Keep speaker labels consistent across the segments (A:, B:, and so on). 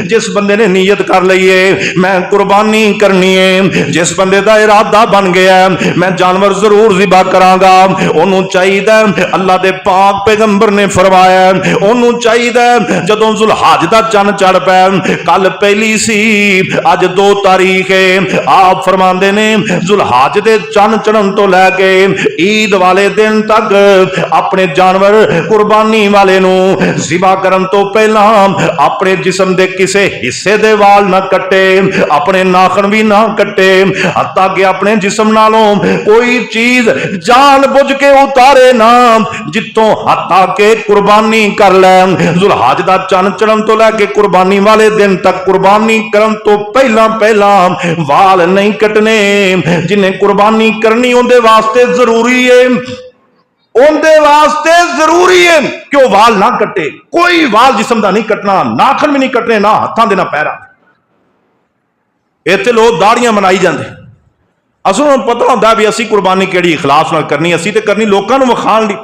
A: जिस बंदे ने नीयत कर ली है मैं कुर्बानी करनी है, जिस बंदे का इरादा बन गया मैं जानवर जरूर ज़िबा करांगा, ओनू चाहिए अल्लाह दे पाक पैगंबर ने फरमाया ओनू चाहिए जदों जुल्हज दा चंद चढ़ पै, कल पहली सी अज 2 तारीख है, आप फरमाते ने जुल्हज दे चंद चढ़न तो लैके ईद वाले दिन तक अपने जानवर कुर्बानी वाले नू ज़िबा करन तो पहला अपने जिस्म दे किसे हिस्से दे वाल ना कटे, अपने नाखन भी ना कटे, हत्ता कि अपने जिस्म नालों कोई चीज जान बुझ के उतारे ना, जितों हत्ता के कुर्बानी कर ले। जुल्हज दा चंद चढ़न तो लैके कुर्बानी वाले दिन तक कुर्बानी करन तो पहला पहला वाल नहीं कटने। जिन्हें कुर्बानी करनी उनके वास्ते जरूरी है, उनके वास्ते जरूरी है कि वह वाल ना कटे, कोई वाल जिस्म का नहीं कटना, नाखन भी नहीं कटने, ना हाथों दे ना पैरां। इत्थे लोग दाड़ियां मनाई जाते, असलों पता होंदा भी असी कुर्बानी किहड़ी इखलास नाल करनी, असी ते करनी लोकां नूं विखाण लई।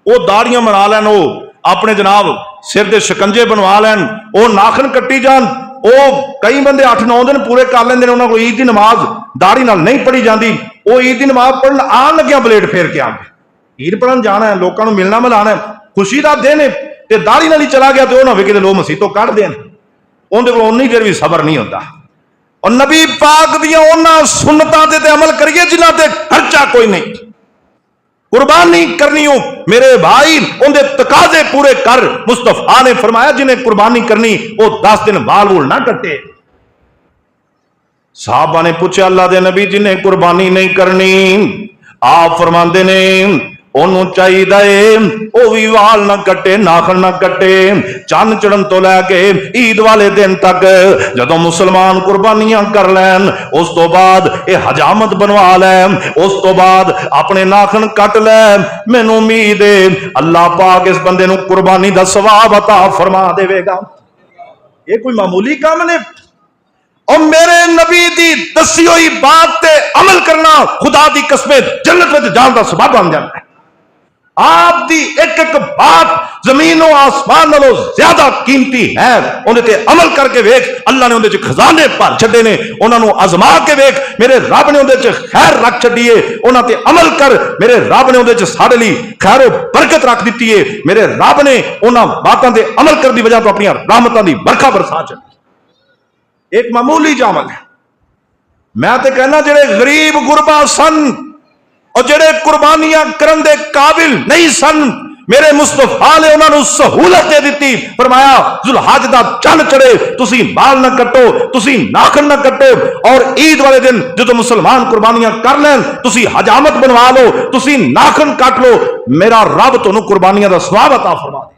A: वो दाड़ियां मना लैन, वो अपने जनाब सिर दे शिकंजे बनवा लैन, वो नाखन कट्टी जान। वो कई बंदे 8-9 दिन पूरे कर लेंदे ने, उन्हां कोल ईद दी नमाज दाड़ी नाल नहीं पढ़ी जाती, वो ईद दी नमाज पढ़न आन लग्या ब्लेड फेर के आगे ईद पढ़न जाना है, लोगों को मिलना मिलाना है, खुशी का दिन है, ते दाड़ी नाल ही चला गया तो वह ना होवे कि लोग मसीतों कढ़ देन, उहदे कोल उन्नी देर भी सबर नहीं होता। और नबी पाक दियां उन्हां सुन्नतां ते अमल करिए जिन्हां ते खर्चा कोई नहीं। कुर्बानी करनी हो मेरे भाई, उनके तकाजे पूरे कर। मुस्तफा ने फरमाया जिन्हें कुर्बानी करनी वो 10 दिन बाल वूल ना कटे। साहबा ने पूछा अल्लाह दे नबी जिन्हें कुर्बानी नहीं करनी, आप फरमाते ने ओनू चाहिए वो भी वाल ना कटे, नाखन ना कटे, चंद चढ़न तो लैके ईद वाले दिन तक जदों मुसलमान कुर्बानियां कर लैन, उस तो बाद ये हजामत बनवा लैन, उस तो बाद अपने नाखन कट लैन। मैनू उम्मीद है अल्लाह पाक इस बंदे नू कुर्बानी दा सवाब अता फरमा देवेगा। ये कोई मामूली काम ने। और मेरे नबी दी दसी हुई बात ते अमल करना खुदा दी कसम जन्नत में जान का सबब बन जाता है। आप दी एक एक बात जमीन और आसमान नालों ज्यादा कीमती है। उन्हें ते अमल करके वेख, अल्लाह ने उन्हें खजाने भर छड्डे ने, उन्होंने आजमा के वेख, मेरे रब ने उन्हें खैर रख छड्डी है। उन्हां ते अमल कर, मेरे रब ने उन्हें साडे लई खैर बरकत रख दी है। मेरे रब ने उन्हां बातों ते अमल करने की वजह तो अपनी रहमतां दी बरखा बरसा छड्डी। एक मामूली जामल है। मैं तो कहना जेड़े गरीब गुरबा सन और जेड़े कुर्बानियां करन दे काबिल नहीं सन, मेरे मुस्तफा ने उन्होंने सहूलत दे दी। फरमाया जुल्हज दा चंद चढ़े तुसी बाल ना कटो, तुसी नाखन ना कटो, और ईद वाले दिन जो मुसलमान कुर्बानियां कर लैन तुसी हजामत बनवा लो, तुसी नाखन कट लो, मेरा रब तुहानू कुर्बानियां दा सवाब अता फरमा दे।